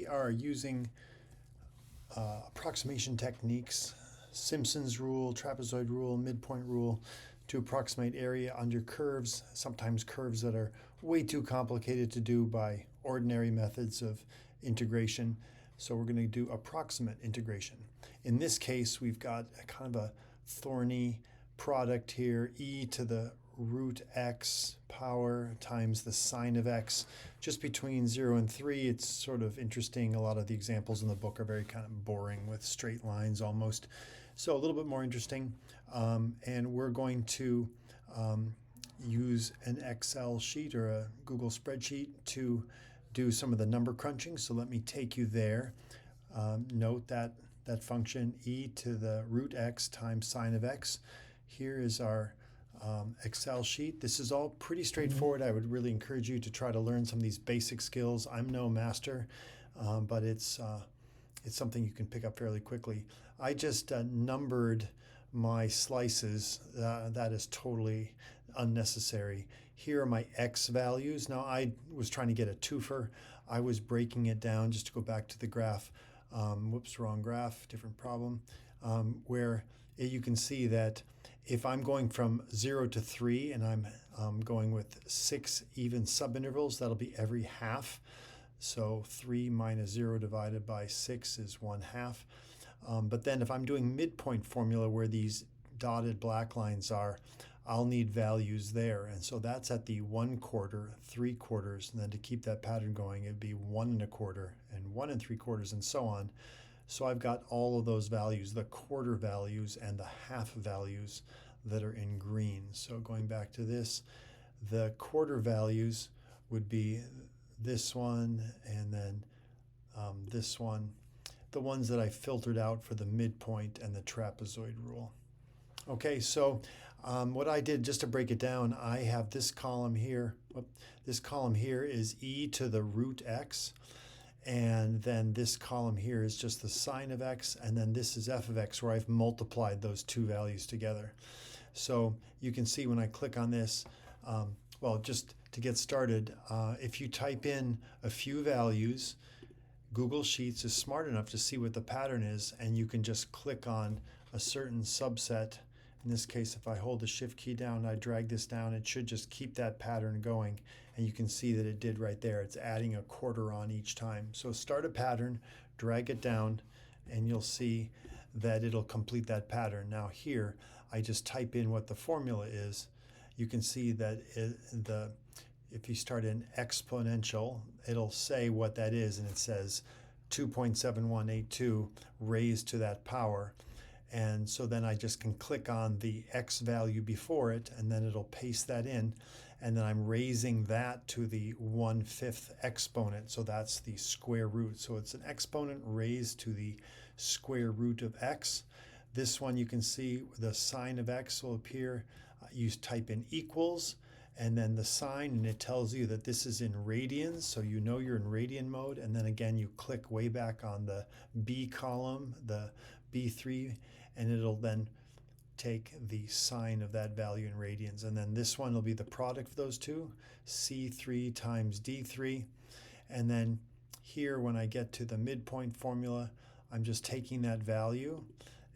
are using approximation techniques, Simpson's rule, trapezoid rule, midpoint rule, to approximate area under curves, sometimes curves that are way too complicated to do by ordinary methods of integration. So we're going to do approximate integration. In this case, we've got a kind of a thorny product here, e to the root x power times the sine of x. Just between 0 and 3, it's sort of interesting. A lot of the examples in the book are very kind of boring with straight lines almost. So a little bit more interesting. And we're going to use an Excel sheet or a Google spreadsheet to do some of the number crunching. So let me take you there. Note that function e to the root x times sine of x. Here is our Excel sheet. This is all pretty straightforward. I would really encourage you to try to learn some of these basic skills. I'm no master, but it's something you can pick up fairly quickly. I just numbered my slices. That is totally unnecessary. Here are my x values. Now I was trying to get a twofer. I was breaking it down just to go back to the graph. Whoops, wrong graph, different problem. Where you can see that if I'm going from 0 to 3 and I'm going with 6 even subintervals, that'll be every half. So 3 minus 0 divided by 6 is 1/2. But then if I'm doing midpoint formula where these dotted black lines are, I'll need values there. And so that's at the 1/4, 3/4, and then to keep that pattern going, it'd be 1 1/4 and 1 3/4 and so on. So I've got all of those values, the quarter values and the half values that are in green. So going back to this, the quarter values would be this one and then this one, the ones that I filtered out for the midpoint and the trapezoid rule. Okay, so what I did, just to break it down, I have this column here. This column here is e to the root x. And then this column here is just the sine of x, and then this is f of x, where I've multiplied those two values together. So you can see when I click on this, well, just to get started, if you type in a few values, Google Sheets is smart enough to see what the pattern is, and you can just click on a certain subset. In this case, if I hold the shift key down, I drag this down, it should just keep that pattern going. And you can see that it did right there. It's adding a quarter on each time. So start a pattern, drag it down, and you'll see that it'll complete that pattern. Now here, I just type in what the formula is. You can see that if you start an exponential, it'll say what that is, and it says 2.7182 raised to that power. And so then I just can click on the x value before it, and then it'll paste that in. And then I'm raising that to the 1/5 exponent. So that's the square root. So it's an exponent raised to the square root of x. This one you can see the sine of x will appear. You type in equals and then the sign, and it tells you that this is in radians. So you know you're in radian mode. And then again, you click way back on the B column, the B3, and it'll then take the sine of that value in radians. And then this one will be the product of those two, C3 times D3. And then here, when I get to the midpoint formula, I'm just taking that value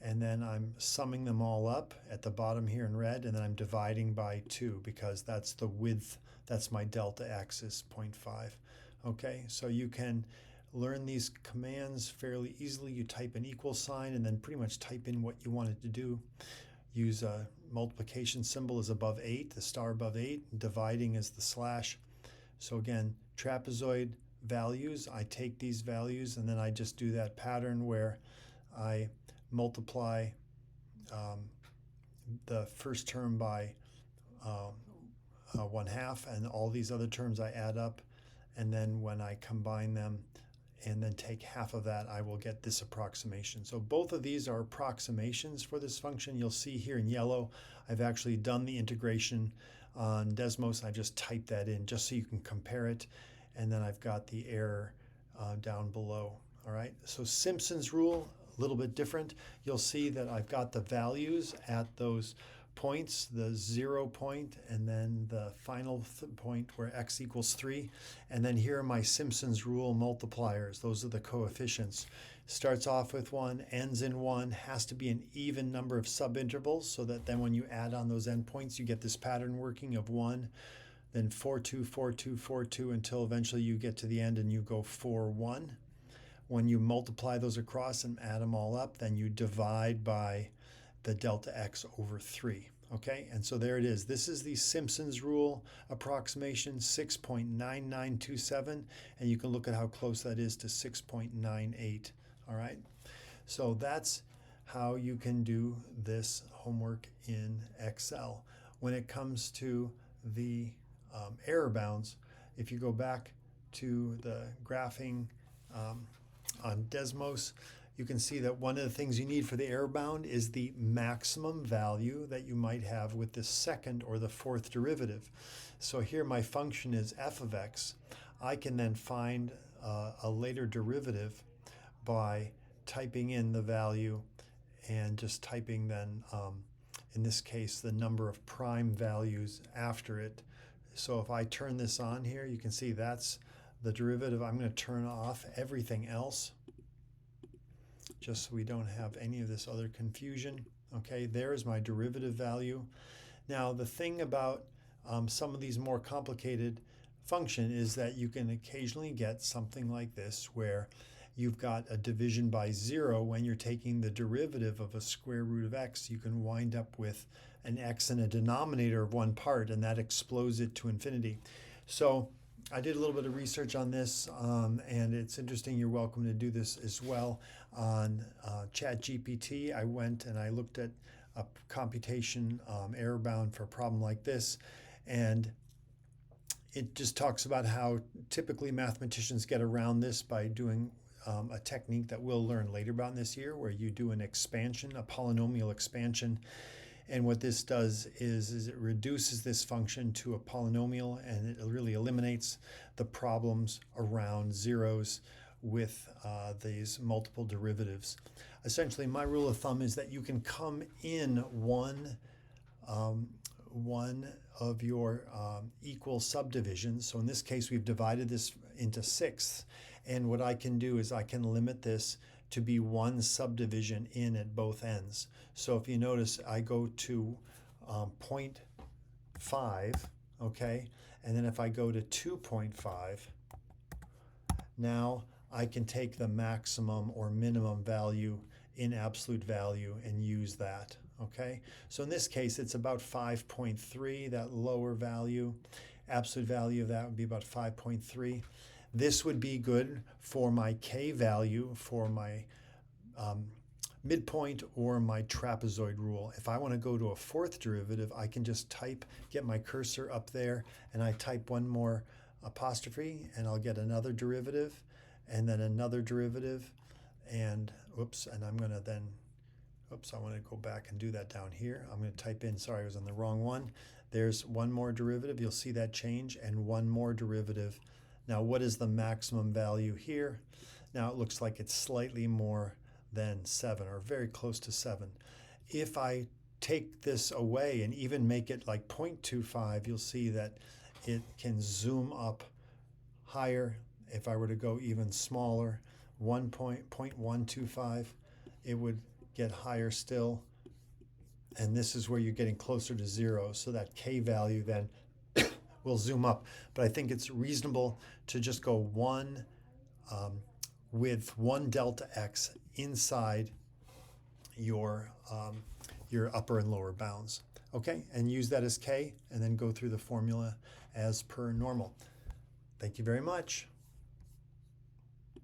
and then I'm summing them all up at the bottom here in red, and then I'm dividing by 2 because that's the width, that's my delta x is 0.5. Okay, so you can learn these commands fairly easily. You type an equal sign and then pretty much type in what you wanted to do. Use a multiplication symbol is above 8, the star above 8, dividing is the slash. So again, trapezoid values, I take these values and then I just do that pattern where I multiply the first term by 1/2, and all these other terms I add up, and then when I combine them and then take half of that, I will get this approximation. So both of these are approximations for this function. You'll see here in yellow, I've actually done the integration on Desmos. I just typed that in just so you can compare it, and then I've got the error down below. All right, so Simpson's rule, a little bit different. You'll see that I've got the values at those points, the 0 point, and then the final point where x equals 3. And then here are my Simpson's rule multipliers. Those are the coefficients. Starts off with 1, ends in 1, has to be an even number of subintervals so that then when you add on those endpoints, you get this pattern working of 1, then 4, 2, 4, 2, 4, 2, until eventually you get to the end and you go 4, 1. When you multiply those across and add them all up, then you divide by the delta x over 3. Okay, and so there it is. This is the Simpson's rule approximation, 6.9927, and you can look at how close that is to 6.98. All right, so that's how you can do this homework in Excel. When it comes to the error bounds, if you go back to the graphing on Desmos, you can see that one of the things you need for the error bound is the maximum value that you might have with the second or the fourth derivative. So here my function is f of x. I can then find a later derivative by typing in the value and just typing then, in this case, the number of prime values after it. So if I turn this on here, you can see that's the derivative. I'm going to turn off everything else, just so we don't have any of this other confusion. Okay, there's my derivative value. Now the thing about some of these more complicated function is that you can occasionally get something like this where you've got a division by 0 when you're taking the derivative of a square root of x. You can wind up with an x in a denominator of one part, and that explodes it to infinity. So I did a little bit of research on this, and it's interesting. You're welcome to do this as well on ChatGPT. I went and I looked at a computation error bound for a problem like this, and it just talks about how typically mathematicians get around this by doing a technique that we'll learn later about this year, where you do an expansion, a polynomial expansion. And what this does is it reduces this function to a polynomial, and it really eliminates the problems around zeros with these multiple derivatives. Essentially, my rule of thumb is that you can come in one of your equal subdivisions. So in this case, we've divided this into sixths. And what I can do is I can limit this to be one subdivision in at both ends. So if you notice, I go to 0.5, okay? And then if I go to 2.5, now I can take the maximum or minimum value in absolute value and use that, okay? So in this case, it's about 5.3, that lower value. Absolute value of that would be about 5.3. This would be good for my k value for my midpoint or my trapezoid rule. If I want to go to a fourth derivative, I can just get my cursor up there, and I type one more apostrophe, and I'll get another derivative, and then another derivative, and and I'm going to then, I want to go back and do that down here. I'm going to type in, sorry, I was on the wrong one. There's one more derivative. You'll see that change, and one more derivative. Now, what is the maximum value here? Now, it looks like it's slightly more than 7, or very close to 7. If I take this away and even make it like 0.25, you'll see that it can zoom up higher. If I were to go even smaller, 1.125, it would get higher still. And this is where you're getting closer to 0. So that k value then will zoom up. But I think it's reasonable to just go one with one delta x inside your upper and lower bounds. Okay, and use that as k, and then go through the formula as per normal. Thank you very much.